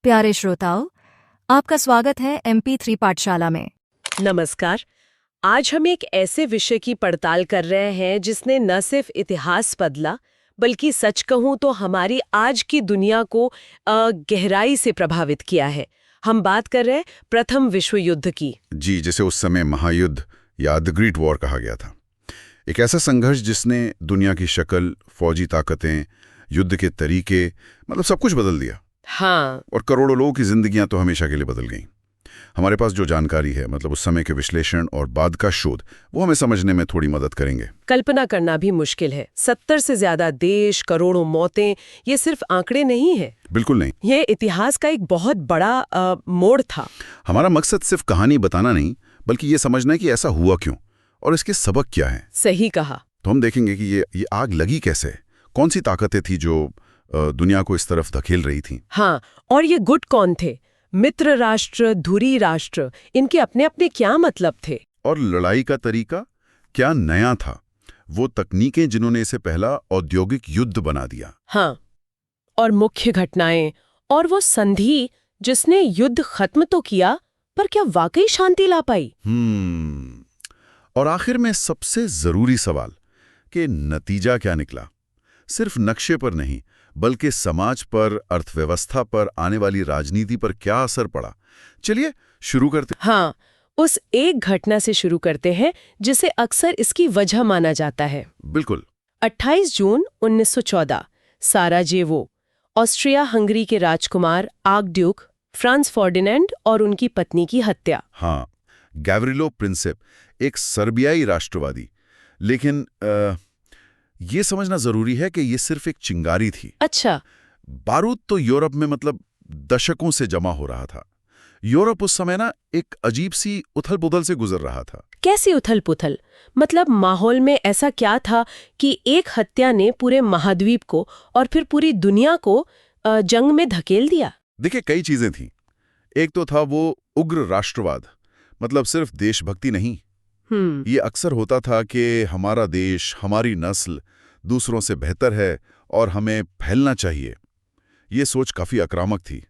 प्यारे श्रोताओं, आपका स्वागत है MP3 पाठशाला में। नमस्कार। आज हम एक ऐसे विषय की पड़ताल कर रहे हैं जिसने न सिर्फ इतिहास बदला बल्कि सच कहूं तो हमारी आज की दुनिया को गहराई से प्रभावित किया है। हम बात कर रहे हैं प्रथम विश्व युद्ध की। जी, जिसे उस समय महायुद्ध या द ग्रेट वॉर कहा गया था। एक ऐसा संघर्ष जिसने दुनिया की शक्ल, फौजी ताकतें, युद्ध के तरीके, मतलब सब कुछ बदल दिया। हाँ। और करोड़ों लोगों की जिंदगियां तो हमेशा के लिए बदल गईं। हमारे पास जो जानकारी है, मतलब उस समय के विश्लेषण और बाद का शोध, वो हमें समझने में थोड़ी मदद करेंगे। कल्पना करना भी मुश्किल है। 70 से ज्यादा देश, करोड़ों मौतें, ये सिर्फ आंकड़े नहीं है। बिल्कुल नहीं। ये इतिहास का एक बहुत बड़ा मोड़ था। हमारा मकसद सिर्फ कहानी बताना नहीं, बल्कि ये समझना है कि ऐसा हुआ क्यों और इसके सबक क्या हैं। सही कहा। तो हम देखेंगे कि ये आग लगी कैसे, कौन सी ताकतें थी जो दुनिया को इस तरफ धकेल रही थी। हाँ, और ये गुट कौन थे? मित्र राष्ट्र, धुरी राष्ट्र, इनके अपने अपने क्या मतलब थे? और लड़ाई का तरीका क्या नया था? वो तकनीकें जिन्होंने इसे पहला औद्योगिक युद्ध बना दिया। हाँ, और मुख्य घटनाएं, और वो संधि जिसने युद्ध खत्म तो किया, पर क्या वाकई शांति ला पाई? और आखिर में सबसे जरूरी सवाल कि नतीजा क्या निकला? सिर्फ नक्शे पर नहीं, बल्कि समाज पर, अर्थव्यवस्था पर, आने वाली राजनीति पर क्या असर पड़ा? चलिए शुरू करते हैं। हाँ, उस एक घटना से शुरू करते हैं जिसे अक्सर इसकी वजह माना जाता है। बिल्कुल। 28 जून 1914, साराजेवो, ऑस्ट्रिया हंगरी के राजकुमार आर्कड्यूक फ्रांस फर्डिनेंड और उनकी पत्नी की हत्या। हाँ, गैवरिलो प्रिंसेप, एक सर्बियाई राष्ट्रवादी। लेकिन ये समझना जरूरी है कि ये सिर्फ एक चिंगारी थी। अच्छा। बारूद तो यूरोप में मतलब दशकों से जमा हो रहा था। यूरोप उस समय ना एक अजीब सी उथल-पुथल से गुजर रहा था। कैसी उथल-पुथल? मतलब माहौल में ऐसा क्या था कि एक हत्या ने पूरे महाद्वीप को और फिर पूरी दुनिया को जंग में धकेल दिया? देखिए, कई चीजें थीं। एक तो था वो उग्र राष्ट्रवाद, मतलब सिर्फ देशभक्ति नहीं। ये अक्सर होता था कि हमारा देश, हमारी नस्ल दूसरों से बेहतर है और हमें फैलना चाहिए। ये सोच काफी आक्रामक थी।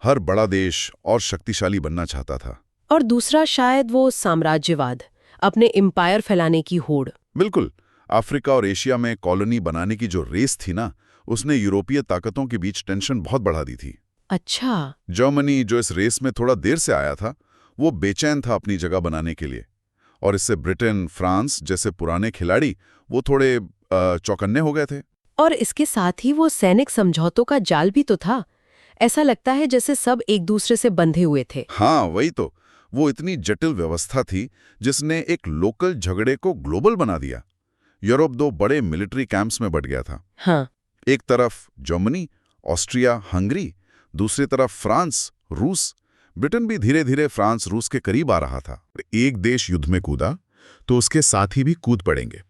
हर बड़ा देश और शक्तिशाली बनना चाहता था। और दूसरा शायद वो साम्राज्यवाद, अपने एम्पायर फैलाने की होड़। बिल्कुल। अफ्रीका और एशिया में कॉलोनी बनाने की जो रेस थी ना, उसने यूरोपीय ताकतों के बीच टेंशन बहुत बढ़ा दी थी। अच्छा। जर्मनी, जो इस रेस में थोड़ा देर से आया था, वो बेचैन था अपनी जगह बनाने के लिए। और इससे ब्रिटेन, फ्रांस जैसे पुराने खिलाड़ी वो थोड़े चौकन्ने हो गए थे। और इसके साथ ही वो सैनिक समझौतों का जाल भी तो था। ऐसा लगता है जैसे सब एक दूसरे से बंधे हुए थे। हाँ, वही तो। वो इतनी जटिल व्यवस्था थी जिसने एक लोकल झगड़े को ग्लोबल बना दिया। यूरोप दो बड़े मिलिट्री कैंप्स में बंट गया था। हाँ। एक तरफ जर्मनी, ऑस्ट्रिया, हंगरी, दूसरी तरफ फ्रांस, रूस। ब्रिटेन भी धीरे धीरे फ्रांस, रूस के करीब आ रहा था। एक देश युद्ध में कूदा तो उसके साथ ही भी कूद पड़ेंगे,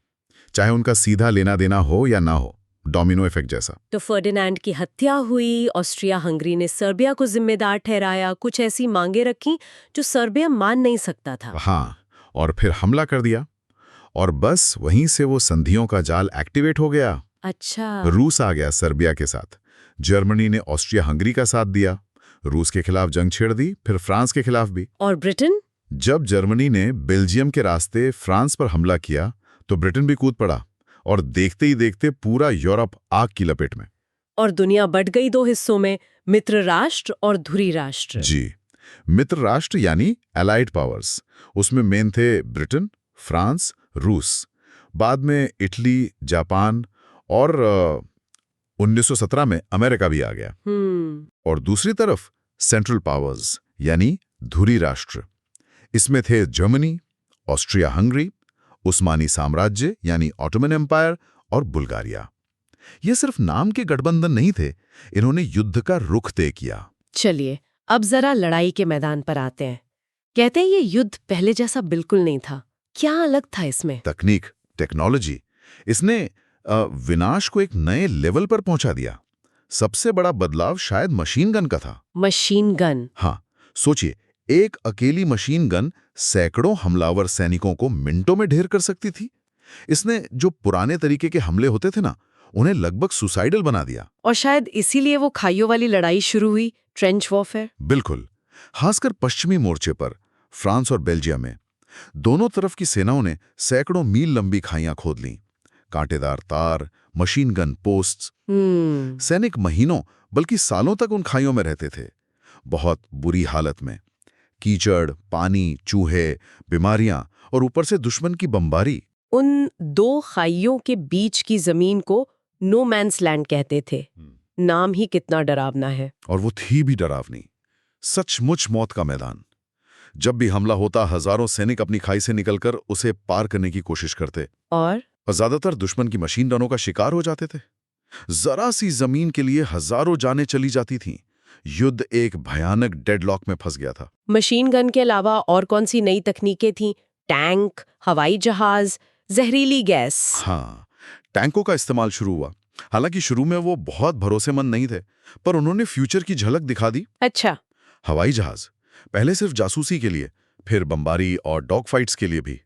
चाहे उनका सीधा लेना देना हो या ना हो। डोमिनो इफेक्ट जैसा। तो फर्डिनेंड की हत्या हुई, ऑस्ट्रिया हंगरी ने सर्बिया को जिम्मेदार ठहराया, कुछ ऐसी मांगे रखी जो सर्बिया मान नहीं सकता था। हाँ, और फिर हमला कर दिया। और बस वहीं से वो संधियों का जाल एक्टिवेट हो गया। अच्छा। रूस आ गया सर्बिया के साथ। जर्मनी ने ऑस्ट्रिया हंगरी का साथ दिया, रूस के खिलाफ जंग छेड़ दी, फिर फ्रांस के खिलाफ भी। और ब्रिटेन? जब जर्मनी ने बेल्जियम के रास्ते फ्रांस पर हमला किया तो ब्रिटेन भी कूद पड़ा, और देखते ही देखते पूरा यूरोप आग की लपेट में। और दुनिया बट गई दो हिस्सों में, मित्र राष्ट्र और धुरी राष्ट्र। जी, मित्र राष्ट्र यानी एलाइड पावर्स। उसमें मेन थे ब्रिटेन, फ्रांस, रूस। बाद में इटली, जापान और 1917 में अमेरिका भी आ गया। और दूसरी तरफ सेंट्रल पावर्स यानी धुरी राष्ट्र। इसमें थे जर्मनी, ऑस्ट्रिया हंगरी, उस्मानी साम्राज्य यानी ऑटोमन एम्पायर और बुल्गारिया। ये सिर्फ नाम के गठबंधन नहीं थे, इन्होंने युद्ध का रुख तय किया। चलिए अब जरा लड़ाई के मैदान पर आते हैं। कहते हैं ये युद्ध पहले जैसा बिल्कुल नहीं था। क्या अलग था इसमें? तकनीक, टेक्नोलॉजी। इसने विनाश को एक नए लेवल पर पहुंचा दिया। सबसे बड़ा बदलाव शायद मशीन गन का था। Machine gun? हाँ, सोचिए, एक अकेली मशीन गन सैकड़ों हमलावर सैनिकों को मिनटों में ढेर कर सकती थी। इसने जो पुराने तरीके के हमले होते थे ना, उन्हें लगभग सुसाइडल बना दिया। और शायद इसीलिए वो खाइयों वाली लड़ाई शुरू हुई, ट्रेंच वॉरफेयर। बिल्कुल, खासकर पश्चिमी मोर्चे पर, फ्रांस और बेल्जियम में दोनों तरफ की सेनाओं ने सैकड़ों मील लंबी खाइयां खोद लीं। कांटेदार तार, मशीन गन पोस्ट्स। सैनिक महीनों बल्कि सालों तक उन खाइयों में रहते थे, बहुत बुरी हालत में। कीचड़, पानी, चूहे, बीमारियां और ऊपर से दुश्मन की बमबारी। उन दो खाइयों के बीच की जमीन को नो मैन्स लैंड कहते थे। नाम ही कितना डरावना है। और वो थी भी डरावनी, सचमुच मौत का मैदान। जब भी हमला होता, हजारों सैनिक अपनी खाई से निकलकर उसे पार करने की कोशिश करते, और ज्यादातर दुश्मन की मशीन गनों का शिकार हो जाते थे। जरा सी जमीन के लिए हजारों जानें चली जाती थीं। युद्ध एक भयानक डेडलॉक में फंस गया था। मशीन गन के अलावा और कौन सी नई तकनीकें थीं? टैंक, हवाई जहाज, जहरीली गैस। हाँ, टैंकों का इस्तेमाल शुरू हुआ। हालांकि शुरू में वो बहुत भरोसेमंद नहीं थे, पर उन्होंने फ्यूचर की झलक दिखा दी। अच्छा। हवाई जहाज पहले सिर्फ जासूसी के लिए, फिर बमबारी और डॉग फाइट्स के लिए भी।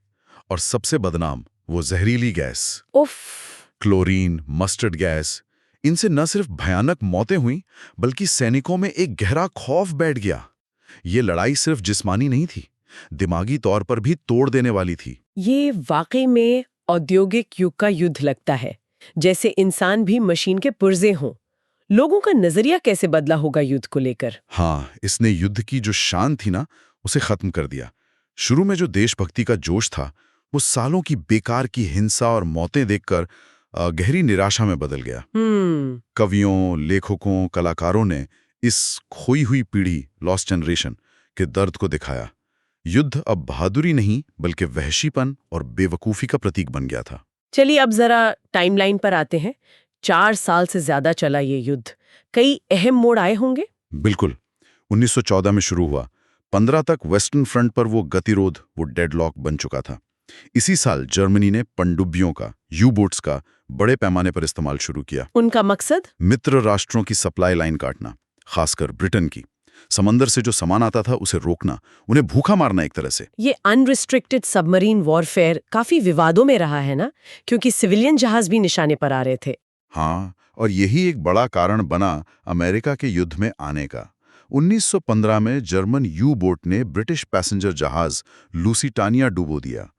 और सबसे बदनाम वो जहरीली गैस, उफ। Chlorine, mustard gas. इनसे न सिर्फ भयानक मौतें हुईं, बल्कि सैनिकों में एक गहरा खौफ बैठ गया। ये लड़ाई सिर्फ जिस्मानी नहीं थी, दिमागी तौर पर भी तोड़ देने वाली थी। ये वाकई में औद्योगिक युग का युद्ध लगता है, जैसे इंसान भी मशीन के पुर्जे हों। लोगों का नजरिया कैसे बदला होगा युद्ध को लेकर? हाँ, इसने युद्ध की जो शान थी ना, उसे खत्म कर दिया। शुरू में जो देशभक्ति का जोश था, वो सालों की बेकार की हिंसा और मौतें देखकर गहरी निराशा में बदल गया। कवियों, लेखकों, कलाकारों ने इस खोई हुई पीढ़ी, लॉस्ट जनरेशन, के दर्द को दिखाया। युद्ध अब बहादुरी नहीं, बल्कि वहशीपन और बेवकूफी का प्रतीक बन गया था। चलिए अब जरा टाइमलाइन पर आते हैं। 4 साल से ज्यादा चला ये युद्ध। कई अहम मोड़ आए होंगे। बिल्कुल। 1914 में शुरू हुआ, 15 तक वेस्टर्न फ्रंट पर वो गतिरोध, वो डेडलॉक बन चुका था। इसी साल जर्मनी ने पनडुब्बियों का, यू-बोट्स का बड़े पैमाने पर इस्तेमाल शुरू किया। उनका मकसद? मित्र राष्ट्रों की सप्लाई लाइन काटना, खासकर ब्रिटेन की। समंदर से जो सामान आता था उसे रोकना, उन्हें भूखा मारना एक तरह से। ये अनरिस्ट्रिक्टेड सबमरीन वॉरफेयर काफी विवादों में रहा है ना, क्योंकि सिविलियन जहाज भी निशाने पर आ रहे थे। हाँ, और यही एक बड़ा कारण बना अमेरिका के युद्ध में आने का। 1915 में जर्मन यू बोट ने ब्रिटिश पैसेंजर जहाज लूसिटानिया डुबो दिया।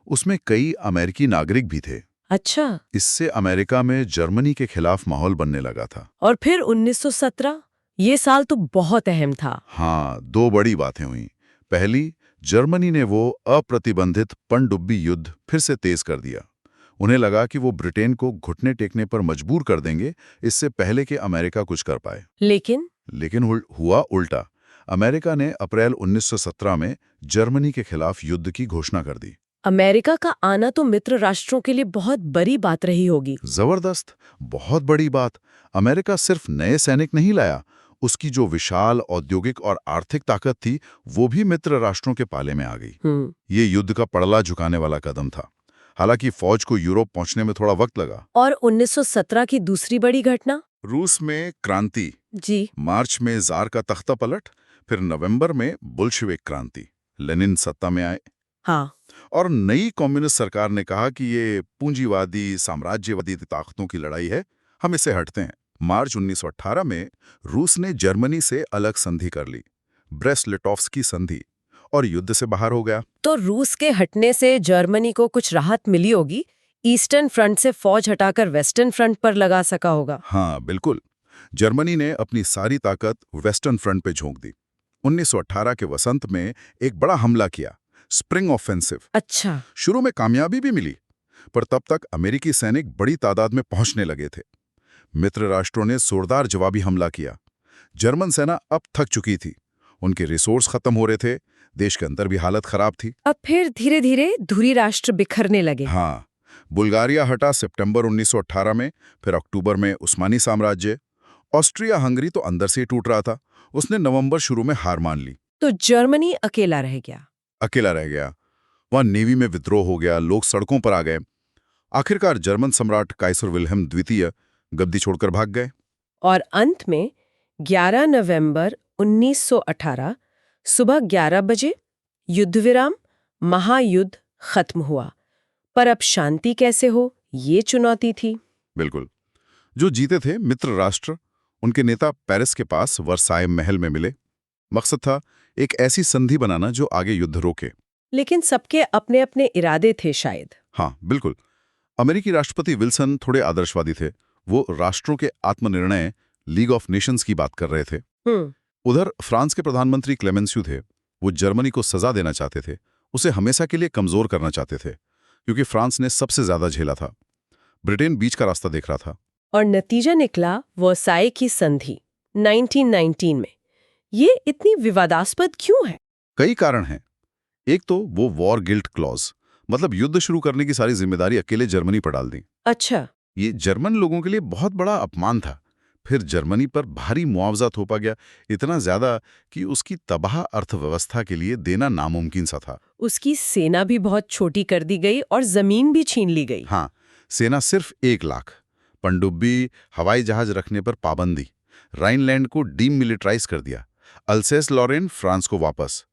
उसमें कई अमेरिकी नागरिक भी थे। अच्छा। इससे अमेरिका में जर्मनी के खिलाफ माहौल बनने लगा था। और फिर 1917, ये साल तो बहुत अहम था। हाँ, 2 बड़ी बातें हुई। पहली, जर्मनी ने वो अप्रतिबंधित पनडुब्बी युद्ध फिर से तेज कर दिया। उन्हें लगा कि वो ब्रिटेन को घुटने टेकने पर मजबूर कर देंगे, इससे पहले कि अमेरिका कुछ कर पाए। लेकिन हुआ उल्टा। अमेरिका ने अप्रैल 1917 में जर्मनी के खिलाफ युद्ध की घोषणा कर दी। अमेरिका का आना तो मित्र राष्ट्रों के लिए बहुत बड़ी बात रही होगी। जबरदस्त, बहुत बड़ी बात। अमेरिका सिर्फ नए सैनिक नहीं लाया, उसकी जो विशाल औद्योगिक और आर्थिक ताकत थी, वो भी मित्र राष्ट्रों के पाले में आ गई। ये युद्ध का पड़ला झुकाने वाला कदम था। हालांकि फौज को यूरोप पहुंचने में थोड़ा वक्त लगा। और 1917 की दूसरी बड़ी घटना? रूस में क्रांति। जी। मार्च में जार का तख्ता पलट, फिर नवंबर में बुल्शेविक क्रांति। लेनिन सत्ता में आए। हाँ। और नई कम्युनिस्ट सरकार ने कहा कि ये पूंजीवादी, साम्राज्यवादी ताकतों की लड़ाई है, हम इससे हटते हैं। मार्च 1918 में रूस ने जर्मनी से अलग संधि कर ली, ब्रेस्ट-लिटोव्स्की संधि, और युद्ध से बाहर हो गया। तो रूस के हटने से जर्मनी को कुछ राहत मिली होगी। ईस्टर्न फ्रंट से फौज हटाकर वेस्टर्न फ्रंट पर लगा सका होगा। हाँ, बिल्कुल। जर्मनी ने अपनी सारी ताकत वेस्टर्न फ्रंट पे झोंक दी। 1918 के वसंत में एक बड़ा हमला किया, स्प्रिंग ऑफेंसिव। अच्छा। शुरू में कामयाबी भी मिली, पर तब तक अमेरिकी सैनिक बड़ी तादाद में पहुंचने लगे थे। मित्र राष्ट्रों ने जोरदार जवाबी हमला किया। जर्मन सेना अब थक चुकी थी, उनके रिसोर्स खत्म हो रहे थे, देश के अंदर भी हालत खराब थी। अब फिर धीरे धीरे धुरी राष्ट्र बिखरने लगे। हाँ, बुल्गारिया हटा सितंबर 1918 में, फिर अक्टूबर में उस्मानी साम्राज्य। ऑस्ट्रिया हंगरी तो अंदर से ही टूट रहा था, उसने नवंबर शुरू में हार मान ली। तो जर्मनी अकेला रह गया। वहां नेवी में विद्रोह हो गया, लोग सड़कों पर आ गए। आखिरकार जर्मन सम्राट काइसर विल्हेम द्वितीय गद्दी छोड़कर भाग गए। और अंत में 11 नवंबर 1918 सुबह 11 बजे युद्ध विराम, महायुद्ध खत्म हुआ। पर अब शांति कैसे हो, ये चुनौती थी। बिल्कुल। जो जीते थे मित्र राष्ट्र, उनके नेता पेरिस के पास वर्साय महल में मिले। मकसद था एक ऐसी संधि बनाना जो आगे युद्ध रोके। लेकिन सबके अपने अपने इरादे थे शायद। हाँ, बिल्कुल। अमेरिकी राष्ट्रपति विल्सन थोड़े आदर्शवादी थे। वो राष्ट्रों के आत्मनिर्णय लीग ऑफ नेशंस की बात कर रहे थे। उधर फ्रांस के प्रधानमंत्री क्लेमेंसयू थे। वो जर्मनी को सजा देना चाहते थे, उसे हमेशा के लिए कमजोर करना चाहते थे, क्योंकि फ्रांस ने सबसे ज्यादा झेला था। ब्रिटेन बीच का रास्ता देख रहा था। और नतीजा निकला वर्साय की संधि 1919 में। ये इतनी विवादास्पद क्यों है? कई कारण हैं। एक तो वो वॉर गिल्ट क्लॉज, मतलब युद्ध शुरू करने की सारी जिम्मेदारी अकेले जर्मनी पर डाल दी। अच्छा। ये जर्मन लोगों के लिए बहुत बड़ा अपमान था। फिर जर्मनी पर भारी मुआवजा थोपा गया, इतना ज्यादा कि उसकी तबाह अर्थव्यवस्था के लिए देना नामुमकिन सा था। उसकी सेना भी बहुत छोटी कर दी गई और जमीन भी छीन ली गई। हाँ, सेना सिर्फ 1 लाख, पनडुब्बी, हवाई जहाज रखने पर पाबंदी, राइनलैंड को डीमिलिटराइज कर दिया, अल्सेस लॉरेन फ्रांस को वापस,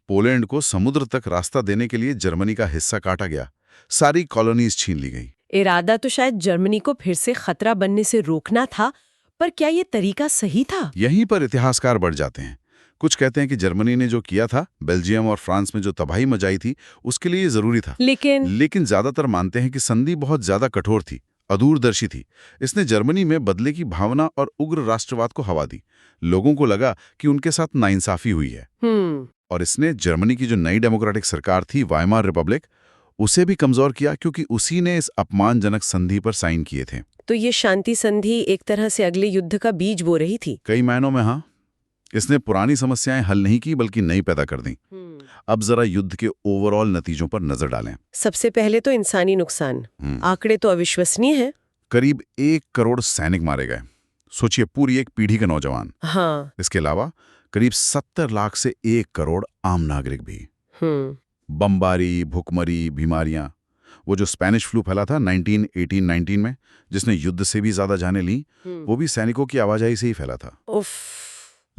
पोलैंड को समुद्र तक रास्ता देने के लिए जर्मनी का हिस्सा काटा गया, सारी कॉलोनीज छीन ली गई। इरादा तो शायद जर्मनी को फिर से खतरा बनने से रोकना था, पर क्या ये तरीका सही था? यहीं पर इतिहासकार बढ़ जाते हैं। कुछ कहते हैं कि जर्मनी ने जो किया था, बेल्जियम और फ्रांस में जो तबाही मचाई थी, उसके लिए ये जरूरी था। लेकिन ज्यादातर मानते हैं कि संधि बहुत ज्यादा कठोर थी, अदूरदर्शी थी। इसने जर्मनी में बदले की भावना और उग्र राष्ट्रवाद को हवा दी। लोगों को लगा कि उनके साथ नाइंसाफी हुई है। और इसने जर्मनी की जो नई डेमोक्रेटिक सरकार थी, वाइमार रिपब्लिक, उसे भी कमजोर किया, क्योंकि उसी ने इस अपमानजनक संधि पर साइन किए थे। तो ये शांति संधि एक तरह से अगले युद्ध का बीज बो रही थी। कई मायनों में हाँ। इसने पुरानी समस्याएं हल नहीं की, बल्कि नई पैदा कर दी। अब जरा युद्ध के ओवरऑल नतीजों पर नजर डालें। सबसे पहले तो इंसानी नुकसान। आंकड़े तो अविश्वसनीय हैं। करीब 1 करोड़ सैनिक मारे गए। सोचिए, पूरी एक पीढ़ी के नौजवान। हाँ। इसके अलावा करीब 70 लाख से 1 करोड़ आम नागरिक भी। बमबारी, भुखमरी, बीमारियां, वो जो स्पेनिश फ्लू फैला था 1918-19 में, जिसने युद्ध से भी ज्यादा जानें ली, वो भी सैनिकों की आवाजाही से ही फैला था।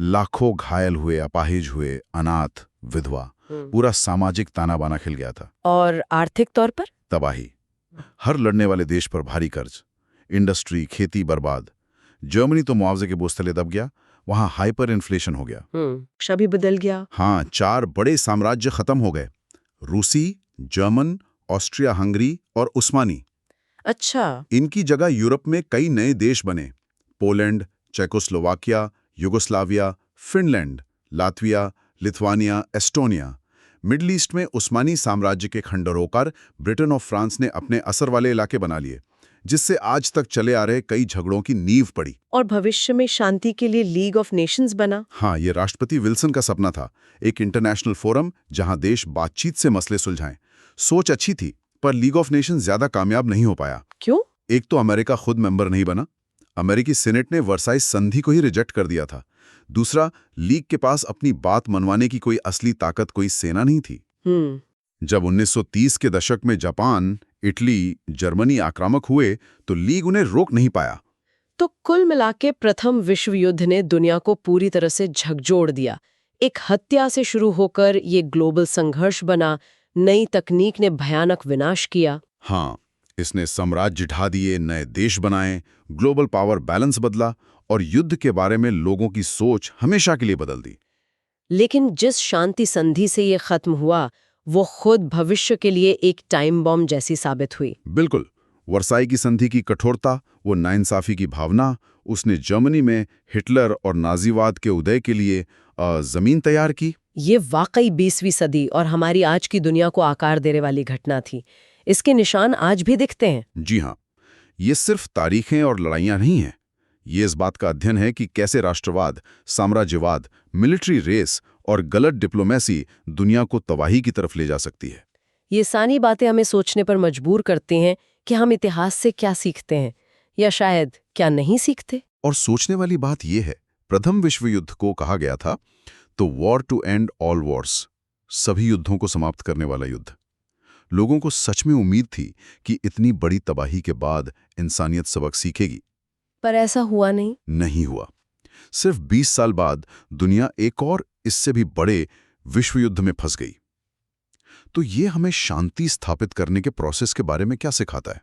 लाखों घायल हुए, अपाहिज हुए, अनाथ, विधवा, पूरा सामाजिक ताना बाना खिल गया था। और आर्थिक तौर पर तबाही, हर लड़ने वाले देश पर भारी कर्ज, इंडस्ट्री, खेती बर्बाद। जर्मनी तो मुआवजे के बोझ तले दब गया, वहां हाइपर इन्फ्लेशन हो गया। नक्शा भी बदल गया। हाँ, 4 बड़े साम्राज्य खत्म हो गए, रूसी, जर्मन, ऑस्ट्रिया हंगरी और उस्मानी। अच्छा। इनकी जगह यूरोप में कई नए देश बने, Poland, Czechoslovakia, Yugoslavia, Finland, Latvia, Lithuania, Estonia. Middle east में उस्मानी साम्राज्य के खंडरों ब्रिटेन और फ्रांस ने अपने असर वाले इलाके बना लिए, जिससे आज तक चले आ रहे कई झगड़ों की नींव पड़ी। और भविष्य में शांति के लिए लीग ऑफ नेशंस बना। हाँ, ये राष्ट्रपति विल्सन का सपना था, एक इंटरनेशनल फोरम जहां देश बातचीत से मसले सुलझाएं। सोच अच्छी थी, पर लीग ऑफ नेशंस ज्यादा कामयाब नहीं हो पाया। क्यों? एक तो अमेरिका खुद मेंबर नहीं बना, अमेरिकी सीनेट ने वर्साई संधि को ही रिजेक्ट कर दिया था। दूसरा, लीग के पास अपनी बात मनवाने की कोई असली ताकत, कोई सेना नहीं थी। जब 1930 के दशक में जापान, इटली, जर्मनी आक्रामक हुए, तो लीग उन्हें रोक नहीं पाया। तो कुल मिलाके प्रथम विश्व युद्ध ने दुनिया को पूरी तरह से झकझोर दिया। एक हत्या से शुरू होकर ये ग्लोबल संघर्ष बना, नई तकनीक ने भयानक विनाश किया। हाँ, इसने साम्राज्य ढा दिए, नए देश बनाए, ग्लोबल पावर बैलेंस बदला और युद्ध के बारे में लोगों की सोच हमेशा के लिए बदल दी। लेकिन जिस शांति संधि से ये खत्म हुआ, वो खुद भविष्य के लिए एक टाइम बॉम्ब जैसी साबित हुई। बिल्कुल। वर्साई की संधि की कठोरता, वो नाइंसाफी की भावना, उसने जर्मनी में हिटलर और नाजीवाद के उदय के लिए जमीन तैयार की। ये वाकई 20वीं सदी और हमारी आज की दुनिया को आकार देने वाली घटना थी। इसके निशान आज भी दिखते हैं। जी हाँ, ये सिर्फ तारीखें और लड़ाइयां नहीं हैं। ये इस बात का अध्ययन है कि कैसे राष्ट्रवाद, साम्राज्यवाद, मिलिट्री रेस और गलत डिप्लोमेसी दुनिया को तबाही की तरफ ले जा सकती है। ये सारी बातें हमें सोचने पर मजबूर करती हैं कि हम इतिहास से क्या सीखते हैं या शायद क्या नहीं सीखते। और सोचने वाली बात यह है, प्रथम विश्व युद्ध को कहा गया था तो war to end all wars, सभी युद्धों को समाप्त करने वाला युद्ध। लोगों को सच में उम्मीद थी कि इतनी बड़ी तबाही के बाद इंसानियत सबक सीखेगी, पर ऐसा हुआ नहीं। नहीं हुआ। सिर्फ 20 साल बाद दुनिया एक और इससे भी बड़े विश्व युद्ध में फंस गई। तो ये हमें शांति स्थापित करने के प्रोसेस के बारे में क्या सिखाता है?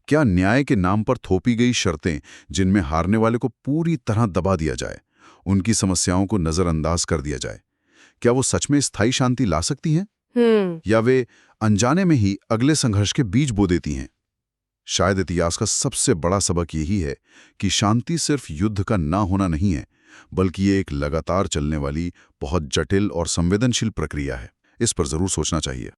क्या न्याय के नाम पर थोपी गई शर्तें, जिनमें हारने वाले को पूरी तरह दबा दिया जाए, उनकी समस्याओं को नज़रअंदाज कर दिया जाए, क्या वो सच में स्थायी शांति ला सकती हैं? या वे अनजाने में ही अगले संघर्ष के बीज बो देती हैं? शायद इतिहास का सबसे बड़ा सबक यही है कि शांति सिर्फ युद्ध का ना होना नहीं है, बल्कि ये एक लगातार चलने वाली बहुत जटिल और संवेदनशील प्रक्रिया है। इस पर जरूर सोचना चाहिए।